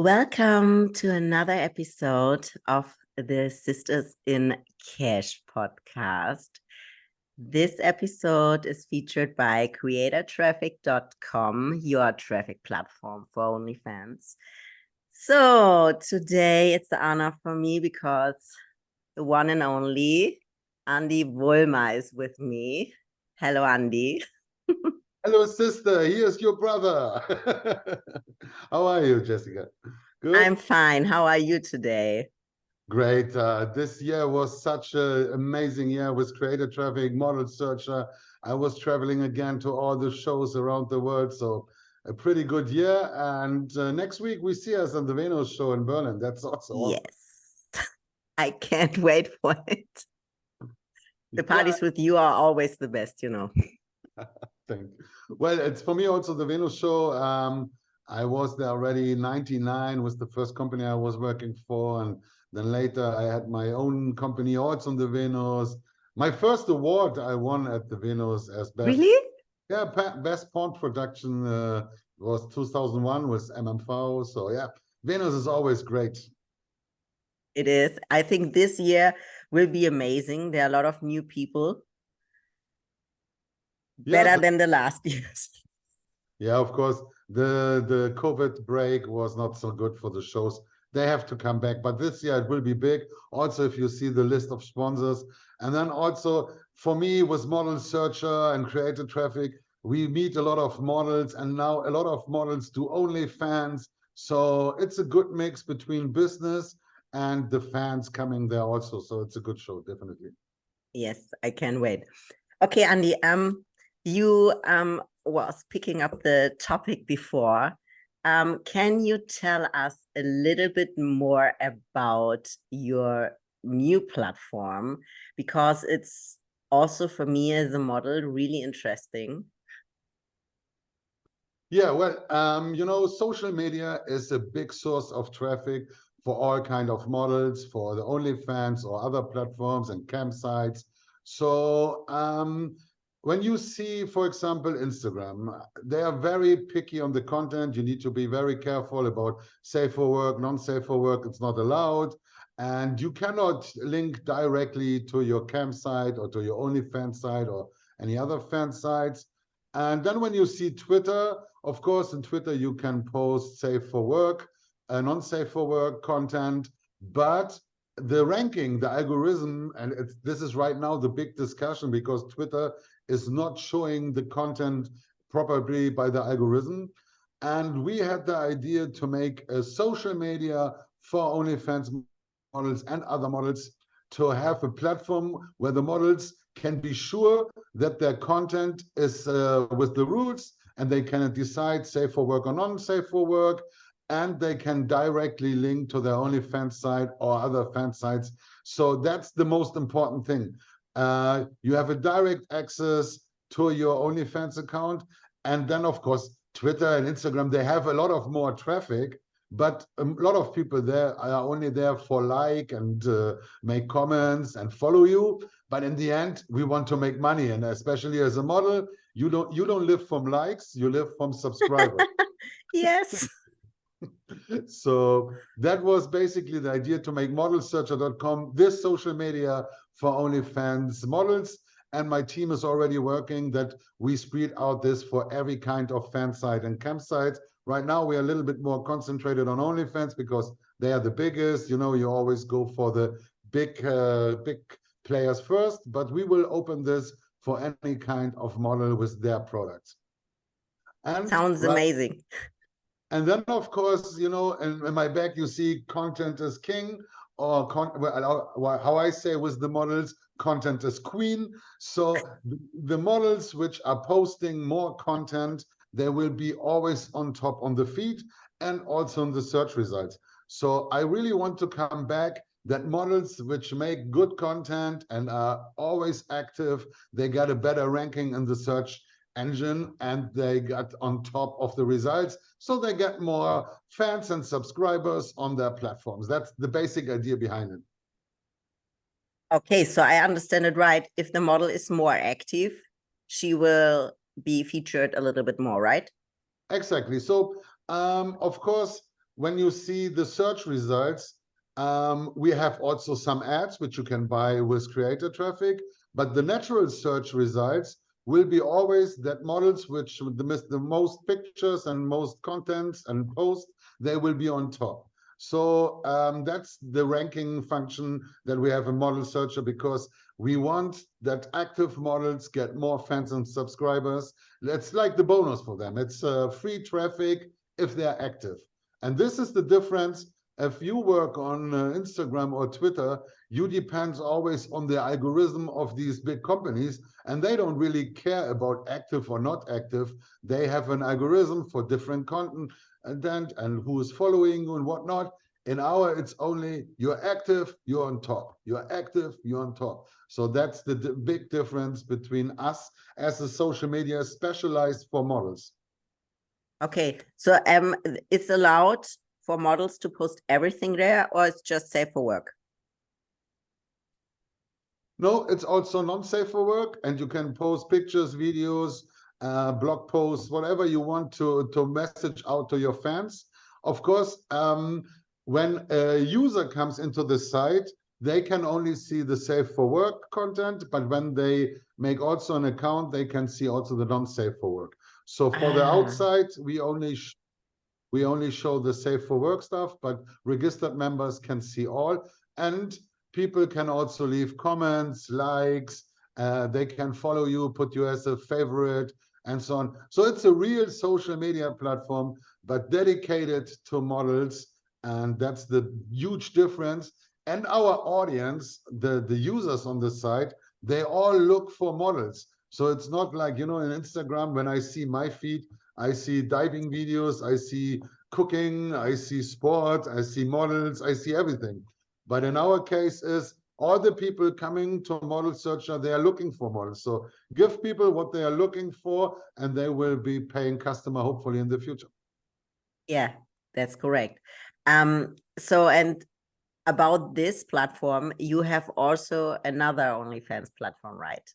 Welcome to another episode of the Sisters in Cash podcast. This episode is featured by creatortraffic.com, your traffic platform for OnlyFans. So today it's the honor for me because the one and only Andy Wullmer is with me. Hello, Andy. Hello, sister. Here's your brother. How are you, Jessica? Good? I'm fine. How are you today? Great. This year was such an amazing year with Creator Traffic, ModelSearcher. I was traveling again to all the shows around the world, so a pretty good year. And next week we see us on the Venus show in Berlin. That's also awesome. Yes. I can't wait for it. The parties with you are always the best, you know. Thank you. Well, it's for me also the Venus show. I was there already. 99 was the first company I was working for, and then later I had my own company also on the Venus. My first award I won at the Venus as best. Really? Yeah, best porn production was 2001 with MMV. So yeah, Venus is always great. It is. I think this year will be amazing. There are a lot of new people. Better than the last years. Yeah, of course. The COVID break was not so good for the shows. They have to come back, but this year it will be big. Also, if you see the list of sponsors, and then also for me with ModelSearcher and Creator Traffic, we meet a lot of models, and now a lot of models do OnlyFans. So it's a good mix between business and the fans coming there also. So it's a good show, definitely. Yes, I can't wait. Okay, Andy, you was picking up the topic before. Can you tell us a little bit more about your new platform? Because it's also for me as a model really interesting. Yeah, well, you know, social media is a big source of traffic for all kind of models, for the OnlyFans or other platforms and campsites. So when you see, for example, Instagram, they are very picky on the content. You need to be very careful about safe for work, non-safe for work. It's not allowed. And you cannot link directly to your campsite or to your OnlyFans site or any other fan sites. And then when you see Twitter, of course, in Twitter, you can post safe for work, non-safe for work content, but the ranking, the algorithm, and this is right now the big discussion because Twitter is not showing the content properly by the algorithm. And we had the idea to make a social media for OnlyFans models and other models to have a platform where the models can be sure that their content is with the rules, and they can decide safe for work or non-safe for work, and they can directly link to their OnlyFans site or other fan sites. So that's the most important thing. You have a direct access to your OnlyFans account, and then of course Twitter and Instagram, they have a lot of more traffic, but a lot of people there are only there for like and make comments and follow you. But in the end, we want to make money, and especially as a model, you don't live from likes, you live from subscribers. Yes. So that was basically the idea, to make ModelSearcher.com this social media for OnlyFans models. And my team is already working that we spread out this for every kind of fan site and campsite. Right now, we are a little bit more concentrated on OnlyFans because they are the biggest. You know, you always go for the big players first, but we will open this for any kind of model with their products. And sounds amazing. And then, of course, you know, in my back, you see content is king, or how I say with the models, content is queen. So the models which are posting more content, they will be always on top on the feed and also in the search results. So I really want to come back that models which make good content and are always active, they get a better ranking in the search engine, and they got on top of the results, so they get more fans and subscribers on their platforms. That's the basic idea behind it. Okay, so I understand it right. If the model is more active, she will be featured a little bit more, right? Exactly. So of course, when you see the search results, we have also some ads which you can buy with creator traffic, but the natural search results will be always that models which the most pictures and most contents and posts, they will be on top. So that's the ranking function that we have in ModelSearcher, because we want that active models get more fans and subscribers. It's like the bonus for them. It's free traffic if they're active. And this is the difference. If you work on Instagram or Twitter, you depend always on the algorithm of these big companies, and they don't really care about active or not active. They have an algorithm for different content and who is following you and whatnot. In our, it's only you're active, you're on top. You're active, you're on top. So that's the big difference between us as a social media specialized for models. Okay, so it's allowed for models to post everything there, or it's just safe for work? No, it's also non-safe for work, and you can post pictures, videos, blog posts, whatever you want to message out to your fans. Of course, when a user comes into the site, they can only see the safe for work content, but when they make also an account, they can see also the non-safe for work. So for the outside, we only show the safe for work stuff, but registered members can see all. And people can also leave comments, likes, they can follow you, put you as a favorite, and so on. So it's a real social media platform, but dedicated to models. And that's the huge difference. And our audience, the users on the site, they all look for models. So it's not like, you know, in Instagram, when I see my feed, I see diving videos, I see cooking, I see sport, I see models, I see everything. But in our case is all the people coming to ModelSearcher, they are looking for models. So give people what they are looking for, and they will be paying customer hopefully in the future. Yeah, that's correct. So, and about this platform, you have also another OnlyFans platform, right?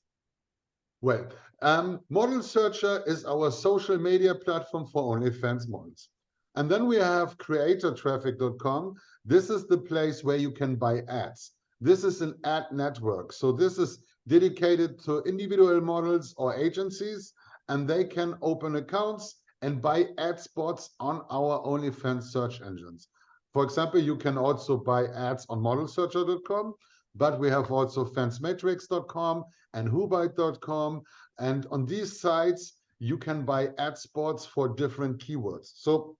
Well, ModelSearcher is our social media platform for OnlyFans models. And then we have creatortraffic.com. This is the place where you can buy ads. This is an ad network. So this is dedicated to individual models or agencies, and they can open accounts and buy ad spots on our OnlyFans search engines. For example, you can also buy ads on ModelSearcher.com, but we have also fansmatrix.com and whobyte.com. And on these sites, you can buy ad spots for different keywords. So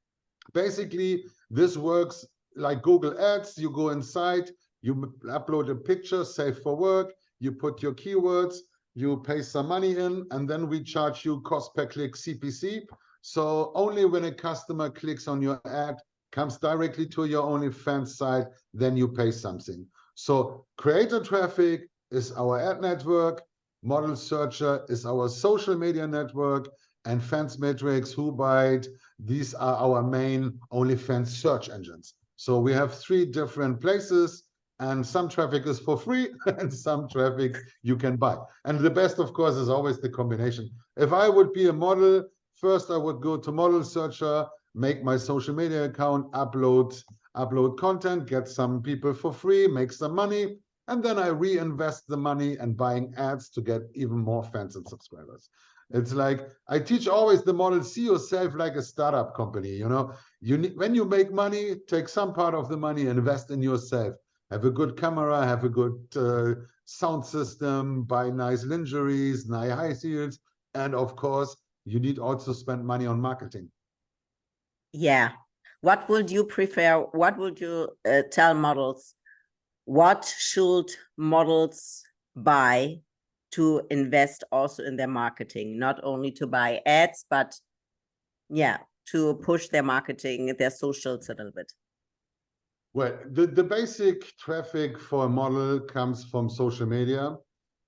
basically, this works like Google Ads. You go inside, you upload a picture, safe for work, you put your keywords, you pay some money in, and then we charge you cost per click CPC. So only when a customer clicks on your ad, comes directly to your OnlyFans site, then you pay something. So creator traffic is our ad network, ModelSearcher is our social media network, and Fansmatrix, WhoByte, these are our main OnlyFans search engines. So we have 3 different places, and some traffic is for free and some traffic you can buy. And the best, of course, is always the combination. If I would be a model, first I would go to ModelSearcher, make my social media account, upload content, get some people for free, make some money, and then I reinvest the money and buying ads to get even more fans and subscribers. It's like I teach always the model, see yourself like a startup company. You know, when you make money, take some part of the money, invest in yourself. Have a good camera, have a good sound system, buy nice lingeries, nice high heels, and of course, you need also spend money on marketing. Yeah. What would you prefer? What would you tell models? What should models buy to invest also in their marketing? Not only to buy ads, but yeah, to push their marketing, their socials a little bit. Well, the basic traffic for a model comes from social media.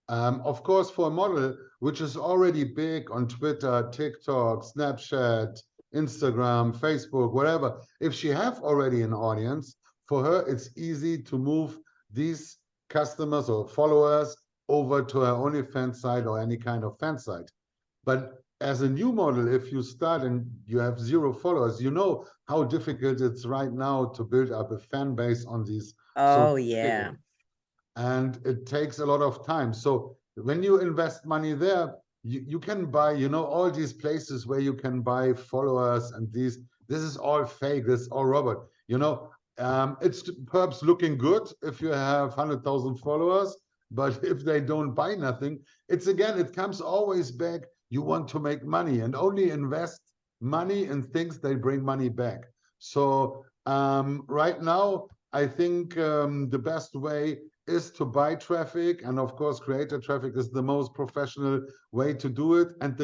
Of course, for a model which is already big on Twitter, TikTok, Snapchat, Instagram, Facebook, whatever, if she have already an audience, for her, it's easy to move these customers or followers over to her OnlyFans site or any kind of fan site. But as a new model, if you start and you have 0 followers, you know how difficult it's right now to build up a fan base on these Oh, social yeah. media. And it takes a lot of time. So when you invest money there, you can buy, you know, all these places where you can buy followers, and this is all fake, this is all robot. You know, it's perhaps looking good if you have 100,000 followers, but if they don't buy nothing, it's again, it comes always back. You want to make money and only invest money in things that bring money back. So right now, I think the best way is to buy traffic, and of course creator traffic is the most professional way to do it, and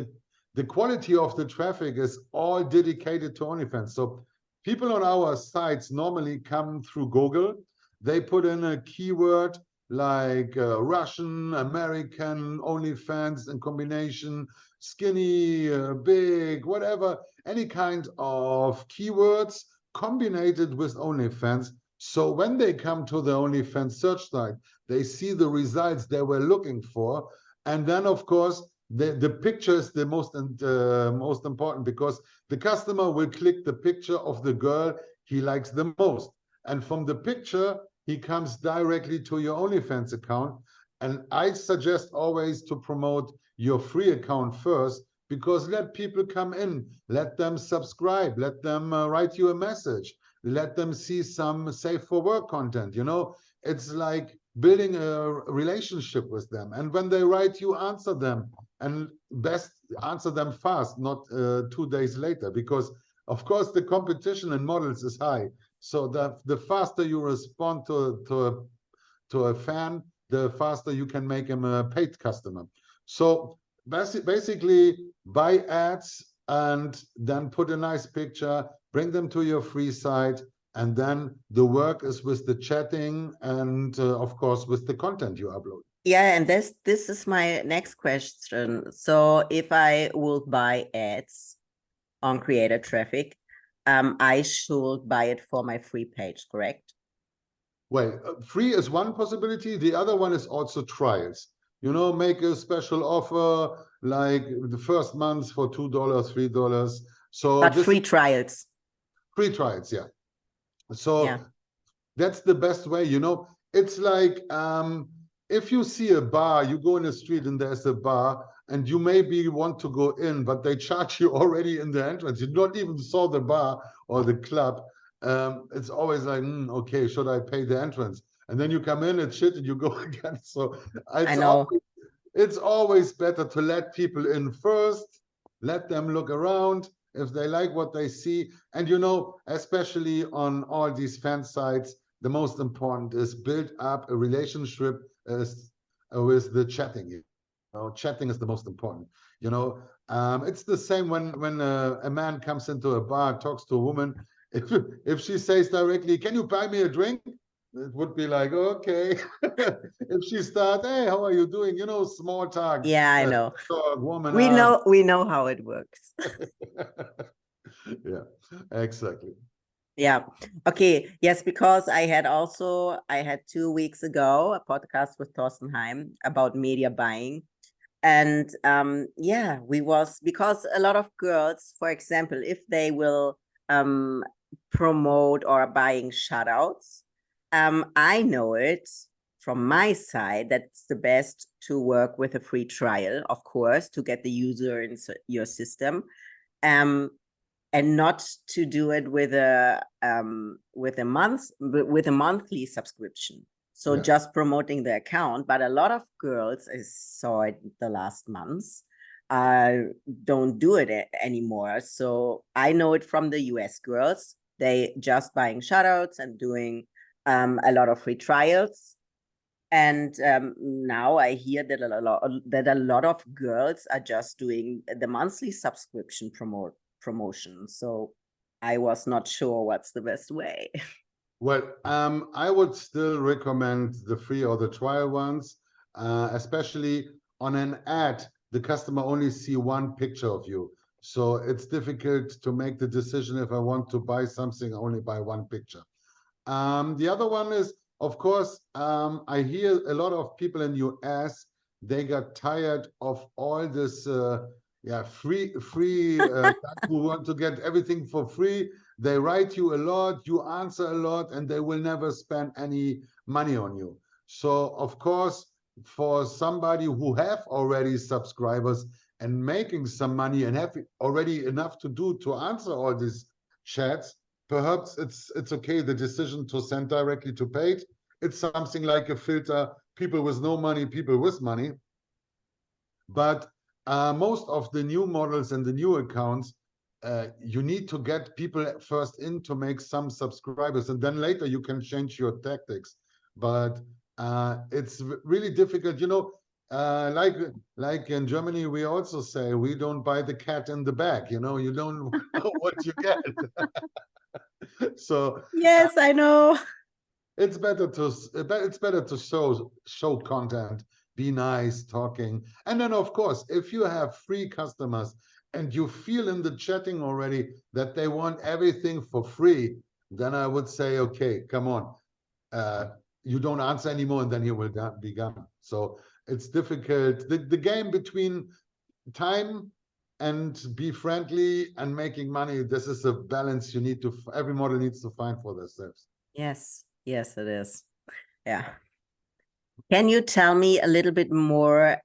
the quality of the traffic is all dedicated to OnlyFans. So people on our sites normally come through Google, they put in a keyword like Russian, American, OnlyFans in combination, skinny, big, whatever, any kind of keywords combined with OnlyFans. So when they come to the OnlyFans search site, they see the results they were looking for. And then, of course, the picture is the most important, because the customer will click the picture of the girl he likes the most. And from the picture, he comes directly to your OnlyFans account. And I suggest always to promote your free account first, because let people come in, let them subscribe, let them write you a message. Let them see some safe for work content. You know, it's like building a relationship with them. And when they write you, answer them, and best answer them fast, not 2 days later, because of course the competition in models is high. So the faster you respond to a fan, the faster you can make him a paid customer. So basically buy ads and then put a nice picture, bring them to your free site, and then the work is with the chatting and of course with the content you upload. Yeah, and this is my next question. So if I will buy ads on creator traffic, I should buy it for my free page, correct? Well, free is one possibility. The other one is also trials. You know, make a special offer like the first month for $2, $3. So But this free trials. free trials, yeah. So Yeah. that's the best way. You know, it's like if you see a bar, you go in the street and there's a bar, and you maybe want to go in, but they charge you already in the entrance. You don't even saw the bar or the club. It's always like, okay, should I pay the entrance? And then you come in, it's shit, and you go again. So I know. it's always better to let people in first, let them look around. If they like what they see, and you know, especially on all these fan sites, the most important is build up a relationship with the chatting. You know, chatting is the most important. You know, it's the same when a man comes into a bar, talks to a woman. If she says directly, "Can you buy me a drink?" It would be like, okay. If she starts, "Hey, how are you doing?" You know, small talk. Yeah, I know. Talk, woman We up. know how it works. Yeah, exactly. Yeah. Okay. Yes, because I had 2 weeks ago a podcast with Thorsten Heim about media buying. And yeah, because a lot of girls, for example, if they will promote or buying shoutouts, I know it from my side that's the best to work with a free trial, of course, to get the user in your system. And not to do it with a monthly subscription. So just promoting the account. But a lot of girls, I saw it the last months, don't do it anymore. So I know it from the US girls. They just buying shoutouts and doing a lot of free trials. And now I hear that a lot of girls are just doing the monthly subscription promotion. So I was not sure what's the best way. Well, I would still recommend the free or the trial ones, especially on an ad. The customer only see one picture of you. So it's difficult to make the decision if I want to buy something only by one picture. The other one is, of course, I hear a lot of people in US, they got tired of all this, yeah, free guys who want to get everything for free. They write you a lot, you answer a lot, and they will never spend any money on you. So of course, for somebody who have already subscribers and making some money and have already enough to do to answer all these chats, perhaps it's okay, the decision to send directly to paid. It's something like a filter, people with no money, people with money. But most of the new models and the new accounts, you need to get people first in to make some subscribers, and then later you can change your tactics. But it's really difficult, you know. Like in Germany, we also say we don't buy the cat in the bag. You know, you don't know what you get. So Yes, I know. it's better to show content, be nice, talking. And then of course, if you have free customers and you feel in the chatting already that they want everything for free, then I would say, okay, come on. You don't answer anymore, and then you will be gone. So it's difficult. The game between time and be friendly and making money, this is a balance you need to, every model needs to find for themselves. Yes, yes, it is. Yeah. Can you tell me a little bit more?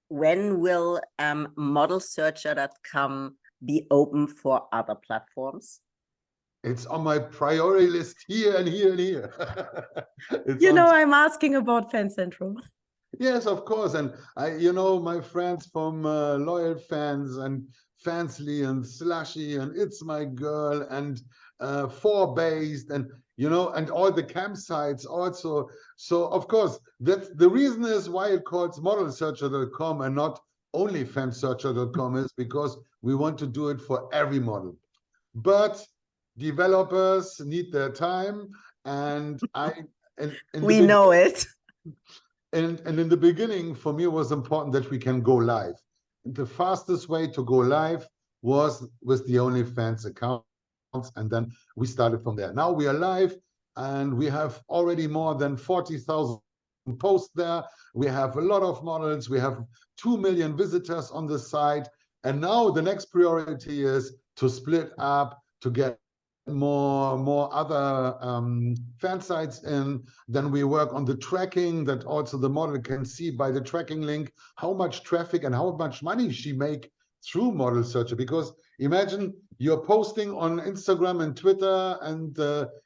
When will ModelSearcher.com be open for other platforms? It's on my priority list here and here and here. You know, I'm asking about Fan Central. Yes, of course. And you know, my friends from Loyal Fans and Fansly and Slushy and It's My Girl and 4Based and, you know, and all the campsites also. So, of course, that's the reason is why it calls ModelSearcher.com and not only FanSearcher.com is because we want to do it for every model. But developers need their time, and we know it. And in the beginning, for me, it was important that we can go live. And the fastest way to go live was with the OnlyFans accounts, and then we started from there. Now we are live, and we have already more than 40,000 posts there. We have a lot of models. We have 2 million visitors on the site. And now the next priority is to split up, to get more other fan sites in. Then we work on the tracking, that also the model can see by the tracking link how much traffic and how much money she make through ModelSearcher. Because imagine you're posting on Instagram and Twitter, and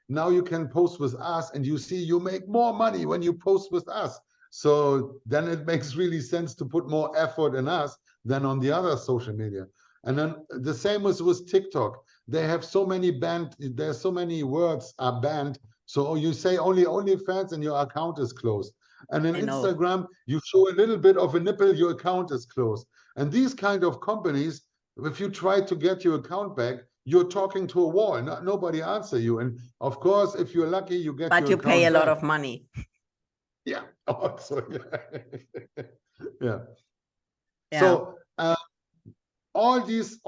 now you can post with us, and you see you make more money when you post with us. So then it makes really sense to put more effort in us than on the other social media. And then the same was with TikTok. They have so many banned, there's so many words are banned. So you say only OnlyFans and your account is closed. And in Instagram, you show a little bit of a nipple, your account is closed. And these kind of companies, if you try to get your account back, you're talking to a wall. Nobody answer you. And of course, if you're lucky, you get your account back. But you pay a lot of money. Yeah, also, yeah. Yeah. Yeah. So all these,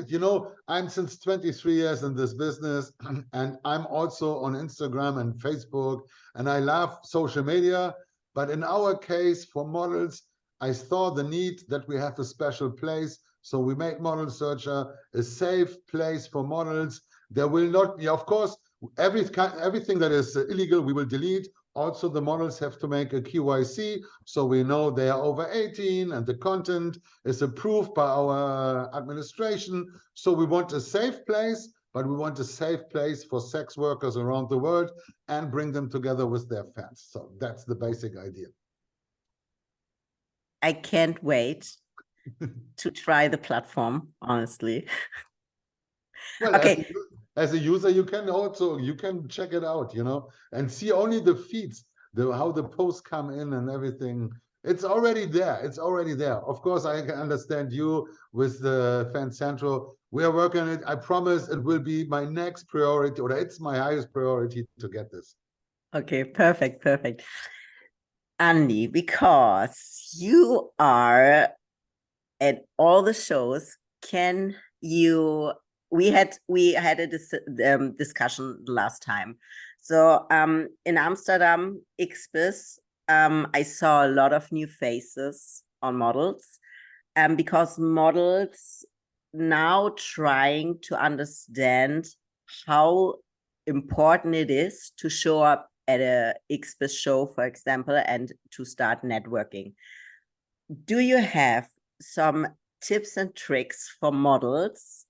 you know, I'm since 23 years in this business, and I'm also on Instagram and Facebook, and I love social media. But in our case, for models, I saw the need that we have a special place. So we make ModelSearcher a safe place for models. There will not, yeah, of course, everything that is illegal, we will delete. Also, the models have to make a KYC, so we know they are over 18 and the content is approved by our administration. So we want a safe place, but we want a safe place for sex workers around the world and bring them together with their fans. So that's the basic idea. I can't wait to try the platform, honestly. Well, okay. As a user, you can check it out, you know, and see only the feeds, how the posts come in and everything. It's already there. It's already there. Of course, I can understand you with the Fan Central. We are working on it. I promise it will be my next priority, or it's my highest priority to get this. Okay, perfect, perfect. Andy, because you are at all the shows, can you, we had a discussion last time. So in Amsterdam, XBIS, I saw a lot of new faces on models. because models now trying to understand how important it is to show up at a XBIS show, for example, and to start networking. Do you have some tips and tricks for models,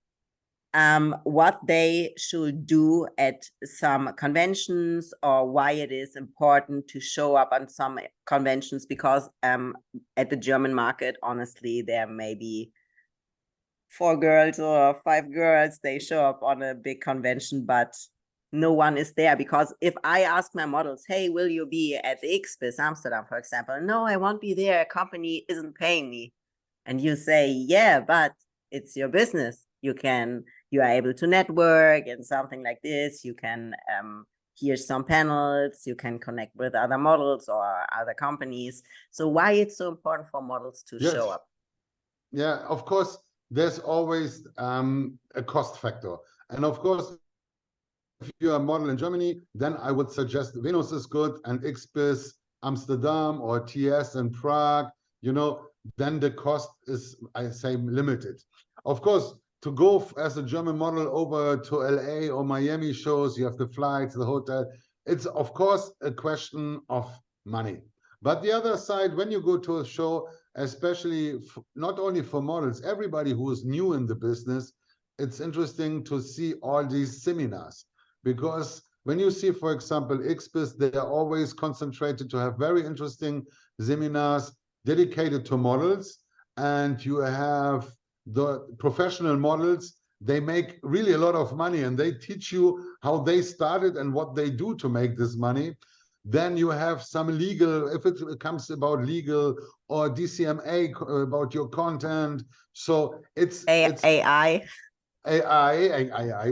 what they should do at some conventions, or why it is important to show up on some conventions? Because at the German market, honestly, there may be 4 girls or 5 girls, they show up on a big convention, but no one is there. Because if I ask my models, hey, will you be at the XBIS Amsterdam, for example? No, I won't be there. A company isn't paying me. And you say, yeah, but it's your business. You are able to network and something like this. You can hear some panels. You can connect with other models or other companies. So why it's so important for models to show up? Yeah, of course, there's always a cost factor. And of course, if you're a model in Germany, then I would suggest Venus is good, and XBIS Amsterdam or TS in Prague, you know, then the cost is, I say, limited. Of course, to go as a German model over to LA or Miami shows, you have the flights, the hotel. It's, of course, a question of money. But the other side, when you go to a show, especially not only for models, everybody who is new in the business, it's interesting to see all these seminars. Because when you see, for example, XBIS, they are always concentrated to have very interesting seminars dedicated to models. And you have the professional models, they make really a lot of money, and they teach you how they started and what they do to make this money. Then you have some legal, if it comes about legal or DCMA about your content. So it's AI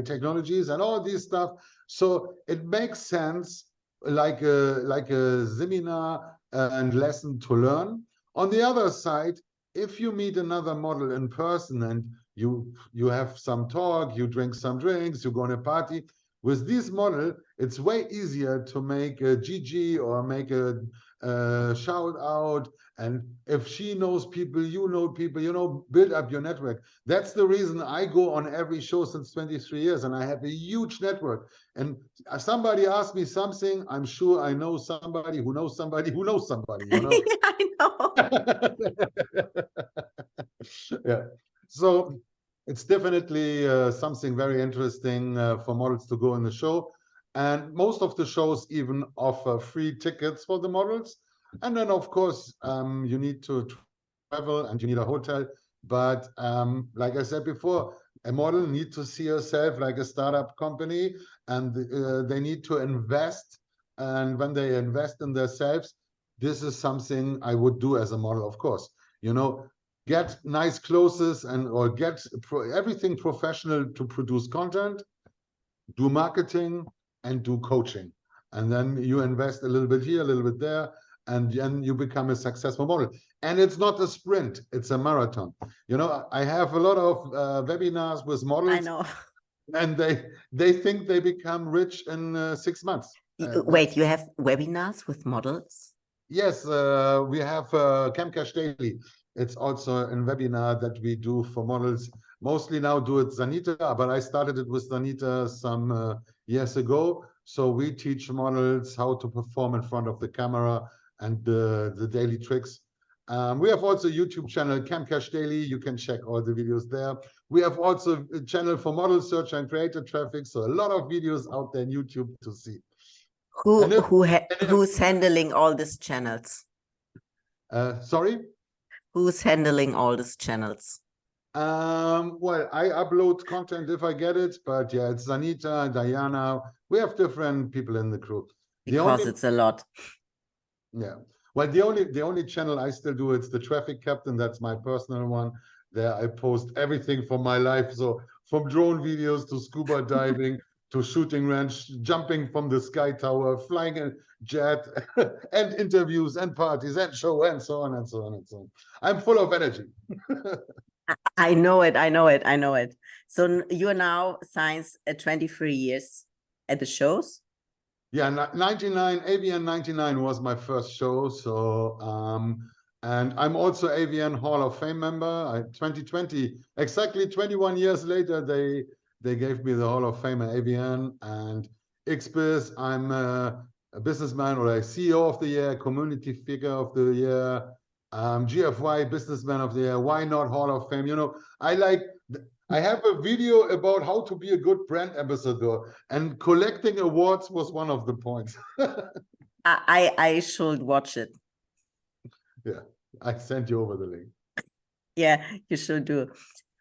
technologies and all these stuff. So it makes sense, like a seminar and lesson to learn. On the other side, if you meet another model in person and you have some talk, you drink some drinks, you go on a party, with this model, it's way easier to make a GG or make a shout out. And if she knows people, you know people, you know, build up your network. That's the reason I go on every show since 23 years, and I have a huge network. And somebody asks me something, I'm sure I know somebody who knows somebody who knows somebody, you know? I know. Yeah. So it's definitely something very interesting for models to go in the show. And most of the shows even offer free tickets for the models. And then, of course, you need to travel and you need a hotel. But like I said before, a model needs to see herself like a startup company, and they need to invest. And when they invest in themselves, this is something I would do as a model, of course. You know, get nice clothes and or get everything professional to produce content, do marketing, and do coaching. And then you invest a little bit here, a little bit there, and then you become a successful model. And it's not a sprint, it's a marathon. You know, I have a lot of webinars with models. I know. And they think they become rich in 6 months. Wait, you have webinars with models? Yes, we have Camcash Daily. It's also a webinar that we do for models. Mostly now do it Zanita, but I started it with Zanita some years ago. So we teach models how to perform in front of the camera and the daily tricks. We have also a YouTube channel, Camcash Daily. You can check all the videos there. We have also a channel for ModelSearcher and creator traffic. So a lot of videos out there on YouTube to see. Who's handling all these channels? Sorry? Who's handling all these channels? Well, I upload content if I get it, but yeah, it's Zanita and Diana. We have different people in the crew. Because it's a lot. Yeah. Well, the only channel I still do, it's the Traffic Captain. That's my personal one. There I post everything from my life. So from drone videos to scuba diving to shooting range, jumping from the sky tower, flying a jet, and interviews and parties and show and so on and so on and so on. I'm full of energy. I know it. I know it. I know it. So you are now since 23 years at the shows? Yeah, 99, AVN 99 was my first show. So, And I'm also AVN Hall of Fame member. 2020, exactly 21 years later, they gave me the Hall of Fame at AVN. And XBiz, I'm a businessman or a CEO of the year, community figure of the year, GFY Businessman of the Year. Why not Hall of Fame? You know, I have a video about how to be a good brand ambassador, and collecting awards was one of the points. I should watch it. Yeah, I sent you over the link. Yeah, you should do.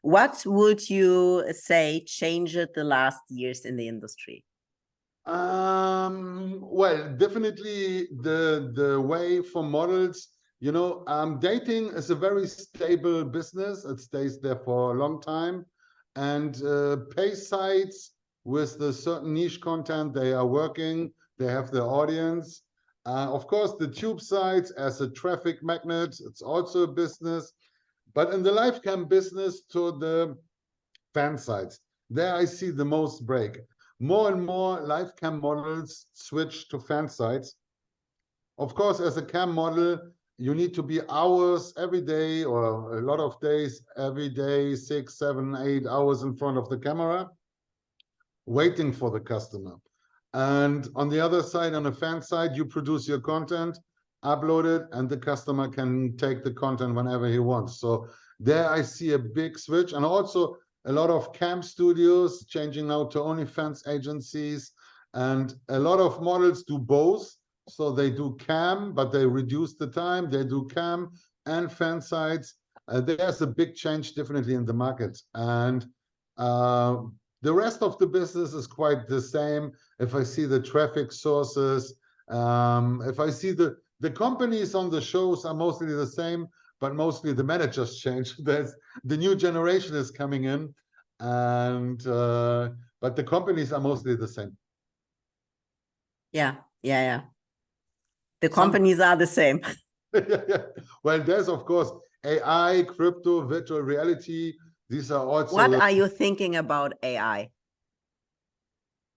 What would you say changed the last years in the industry? Well, definitely the way for models, you know, dating is a very stable business. It stays there for a long time. And pay sites with the certain niche content they are working, they have their audience. Of course, the tube sites as a traffic magnet, it's also a business. But in the live cam business, to the fan sites, there I see the most break. More and more live cam models switch to fan sites. Of course, as a cam model, you need to be hours every day, or a lot of days every day, 6, 7, 8 hours in front of the camera, waiting for the customer. And on the other side, on the fan side, you produce your content, upload it, and the customer can take the content whenever he wants. So there I see a big switch. And also a lot of cam studios changing now to OnlyFans agencies, and a lot of models do both. So they do cam, but they reduce the time. They do cam and fan sites. There's a big change definitely in the market. And the rest of the business is quite the same. If I see the traffic sources, if I see the companies on the shows are mostly the same, but mostly the managers change. There's the new generation is coming in, and but the companies are mostly the same. Yeah. The companies are the same. Well, there's of course AI, crypto, virtual reality. These are also. What are you thinking about AI?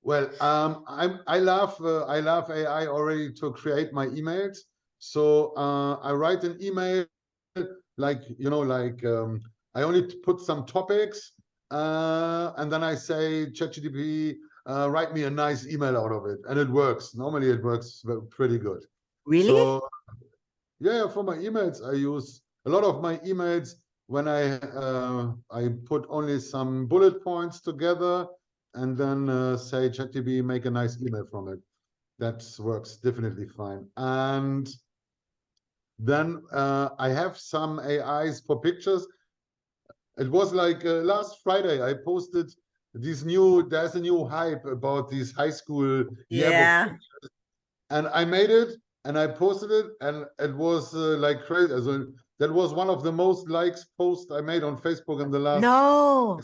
Well, I love AI already to create my emails. So I write an email like, you know, like I only put some topics, and then I say, ChatGPT, write me a nice email out of it, and it works. Normally, it works pretty good. Really? So yeah, for my emails, I use a lot of my emails when I put only some bullet points together, and then say, ChatGPT, make a nice email from it. That works definitely fine. And then I have some AIs for pictures. It was like last Friday, I posted there's a new hype about these high school yearbook pictures. And I made it and I posted it, and it was like crazy. So that was one of the most likes posts I made on Facebook in the last. No.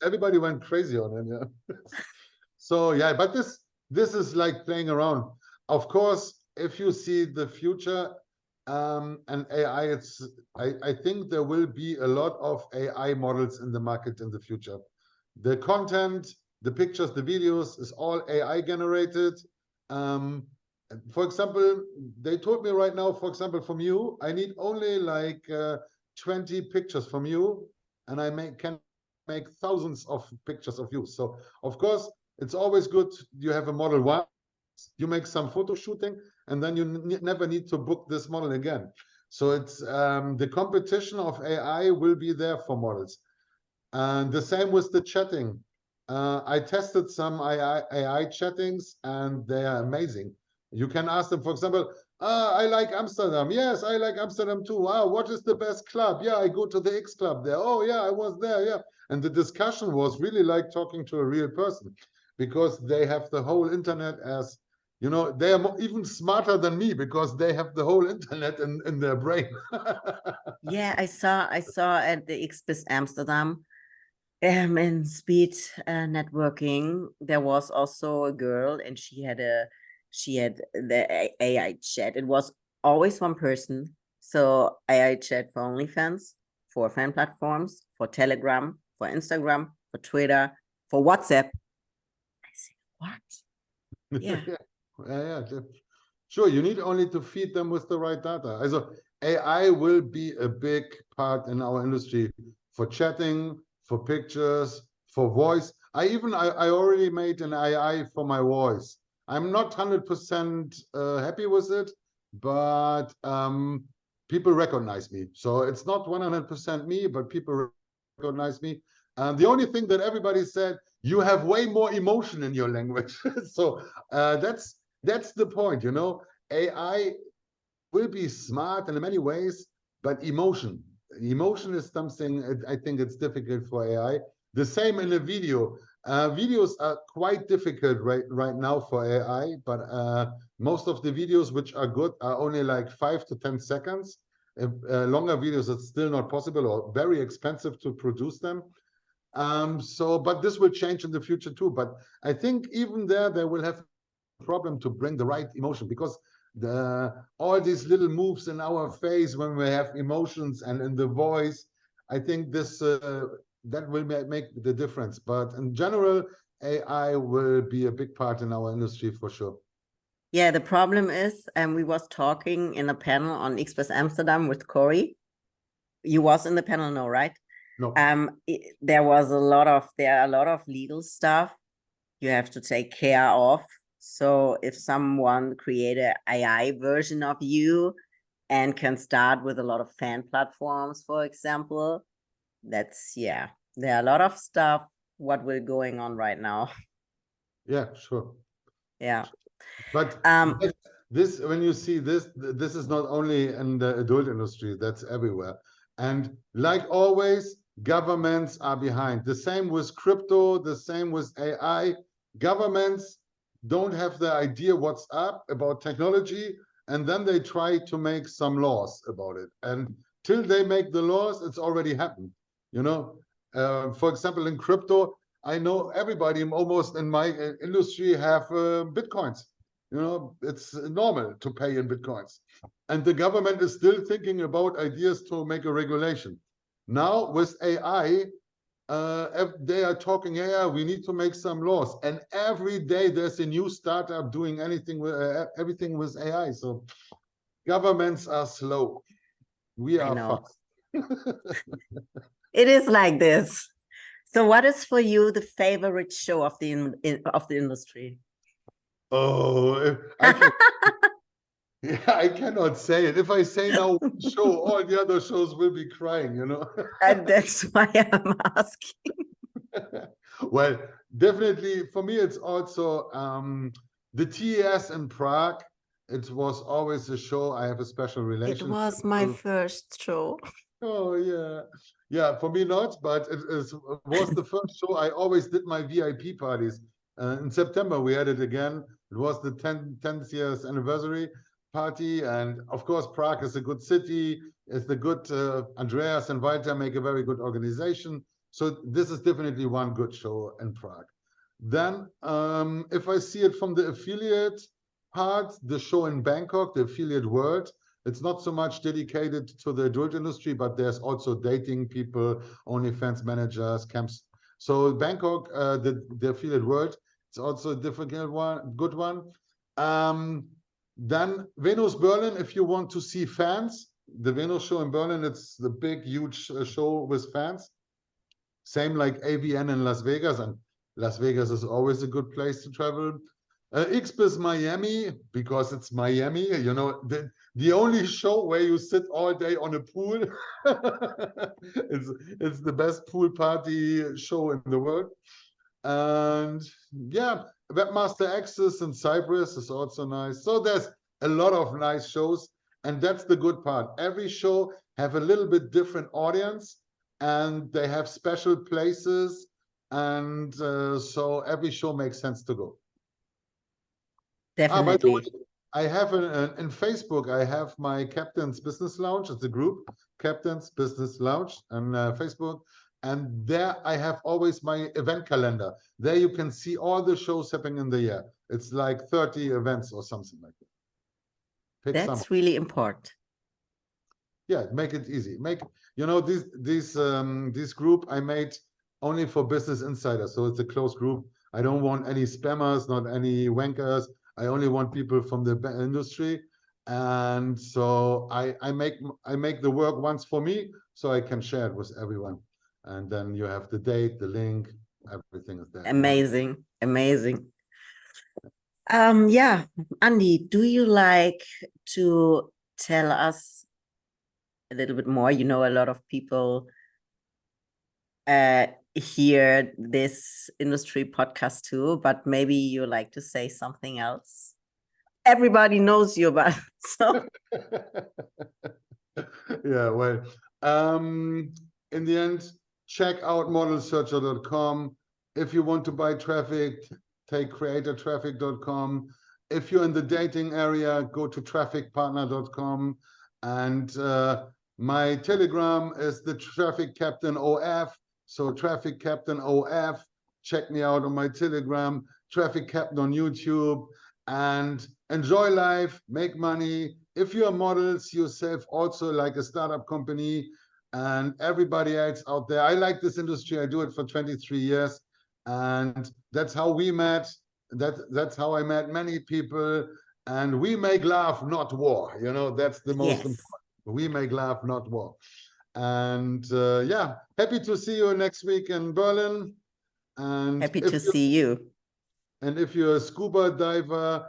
Everybody went crazy on it. Yeah. So yeah, but this is like playing around. Of course, if you see the future and AI, I think there will be a lot of AI models in the market in the future. The content, the pictures, the videos is all AI generated. For example, they told me right now, for example, from you, I need only like 20 pictures from you, and I can make thousands of pictures of you. So of course, it's always good you have a model once, you make some photo shooting, and then you never need to book this model again. So it's the competition of AI will be there for models. And the same with the chatting. I tested some AI chattings, and they are amazing. You can ask them, for example, I like Amsterdam. Yes, I like Amsterdam too. Wow, what is the best club? Yeah, I go to the X club there. Oh, yeah, I was there. Yeah. And the discussion was really like talking to a real person, because they have the whole internet as, you know, they are even smarter than me because they have the whole internet in their brain. Yeah, I saw at the XBiz Amsterdam, in speed networking, there was also a girl, and she had the AI chat. It was always one person. So AI chat for OnlyFans, for fan platforms, for Telegram, for Instagram, for Twitter, for WhatsApp. I said, what? Yeah. Yeah, sure. You need only to feed them with the right data. Also, AI will be a big part in our industry for chatting, for pictures, for voice. I already made an AI for my voice. I'm not 100% happy with it, but people recognize me. So it's not 100% me, but people recognize me. The only thing that everybody said, you have way more emotion in your language. So that's the point, you know. AI will be smart in many ways, but emotion is something I think it's difficult for AI. The same in a video. Videos are quite difficult right now for AI, but most of the videos which are good are only like 5 to 10 seconds. Longer videos, it's still not possible or very expensive to produce them. But this will change in the future too. But I think even there, they will have a problem to bring the right emotion, because all these little moves in our face when we have emotions and in the voice, I think this that will make the difference. But in general, AI will be a big part in our industry for sure. Yeah, the problem is, we was talking in a panel on Express Amsterdam with Corey. You was in the panel, no, right? No. There are a lot of legal stuff you have to take care of. So if someone create an AI version of you and can start with a lot of fan platforms, for example, that's, yeah, there are a lot of stuff what will going on right now. Yeah, sure. Yeah. But this, when you see this, this is not only in the adult industry, that's everywhere. And like always, governments are behind. The same with crypto, the same with AI. Governments don't have the idea what's up about technology, and then they try to make some laws about it. And till they make the laws, it's already happened. You know, for example, in crypto, I know everybody almost in my industry have Bitcoins. You know, it's normal to pay in Bitcoins. And the government is still thinking about ideas to make a regulation. Now with AI, they are talking, yeah, we need to make some laws. And every day there's a new startup doing anything with everything with AI. So governments are slow. We are fast. It is like this. So what is for you the favorite show of the industry? Oh, yeah, I cannot say it. If I say now one show, all the other shows will be crying, you know. And that's why I'm asking. Well, definitely for me, it's also the TES in Prague. It was always a show I have a special relationship. It was my first show. Oh yeah, yeah. For me not, but it was the first show. I always did my VIP parties. In September we had it again. It was the 10th years anniversary party, and of course Prague is a good city. It's the good Andreas and Walter make a very good organization. So this is definitely one good show in Prague. Then if I see it from the affiliate part, the show in Bangkok, the affiliate world. It's not so much dedicated to the adult industry, but there's also dating people, OnlyFans managers, camps. So Bangkok, the affiliate world, it's also a difficult one, good one. Then Venus Berlin, if you want to see fans, the Venus show in Berlin, it's the big, huge show with fans. Same like AVN in Las Vegas, and Las Vegas is always a good place to travel. XBIZ Miami, because it's Miami, you know, the only show where you sit all day on a pool. It's the best pool party show in the world. And yeah, Webmaster Access in Cyprus is also nice. So there's a lot of nice shows, and that's the good part. Every show have a little bit different audience, and they have special places, and so every show makes sense to go. Definitely. By the way, I have in Facebook, I have my Captain's Business Lounge. It's a group, Captain's Business Lounge on Facebook. And there I have always my event calendar. There you can see all the shows happening in the year. It's like 30 events or something like that. That's really important. Yeah, make it easy. You know, this group I made only for business insiders. So it's a closed group. I don't want any spammers, not any wankers. I only want people from the industry. And so I make the work once for me, so I can share it with everyone. And then you have the date, the link, everything is there. Amazing, amazing. Yeah, Andy, do you like to tell us a little bit more? You know, a lot of people hear this industry podcast too, but maybe you like to say something else. Everybody knows you, but so yeah, well, in the end, check out ModelSearcher.com. If you want to buy traffic, take creatortraffic.com. If you're in the dating area, go to trafficpartner.com. And my Telegram is the Traffic Captain OF. So Traffic Captain OF. Check me out on my Telegram, Traffic Captain on YouTube, and enjoy life, make money. If you're models yourself, also like a startup company, and everybody else out there. I like this industry. I do it for 23 years. And that's how we met. That's how I met many people. And we make love, not war. You know, that's the most important. We make love, not war. And yeah, happy to see you next week in Berlin. And happy to see you. And if you're a scuba diver,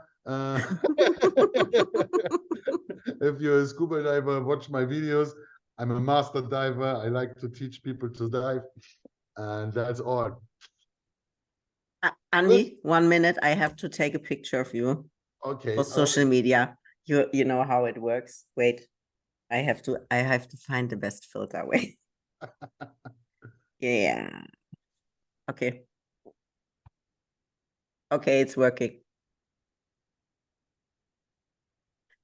if you're a scuba diver, watch my videos. I'm a master diver. I like to teach people to dive. And that's all. Andy, 1 minute. I have to take a picture of you. Okay. For social media. You know how it works. Wait. I have to find the best filter. Wait. Yeah. Okay. Okay, it's working.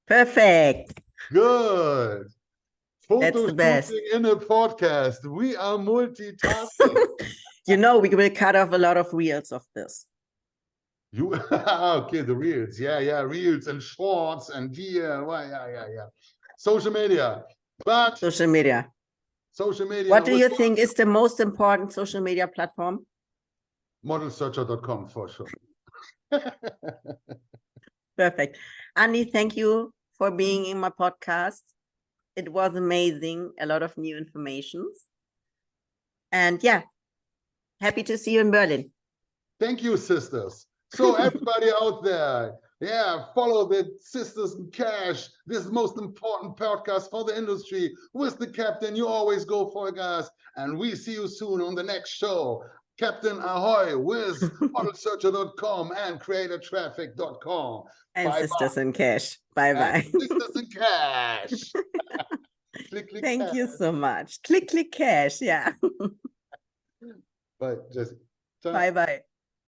Perfect. Good. That's the best. In a podcast. We are multitasking. You know, we will cut off a lot of reels of this. Okay, the reels. Yeah, reels and shorts and yeah. Social media. But social media. What do you think is the most important social media platform? ModelSearcher.com for sure. Perfect. Andy, thank you for being in my podcast. It was amazing. A lot of new informations. And yeah, happy to see you in Berlin. Thank you, sisters. So everybody out there, yeah, follow the Sisters in Cash. This is the most important podcast for the industry. With the captain, you always go for gas. And we see you soon on the next show. Captain Ahoy with ModelSearcher.com and CreatorTraffic.com. And bye Sisters bye. in Cash. Bye-bye. Sisters in Cash. Click, click, Thank cash. you so much. Click, click, cash. Yeah. Bye, Jesse. Bye-bye.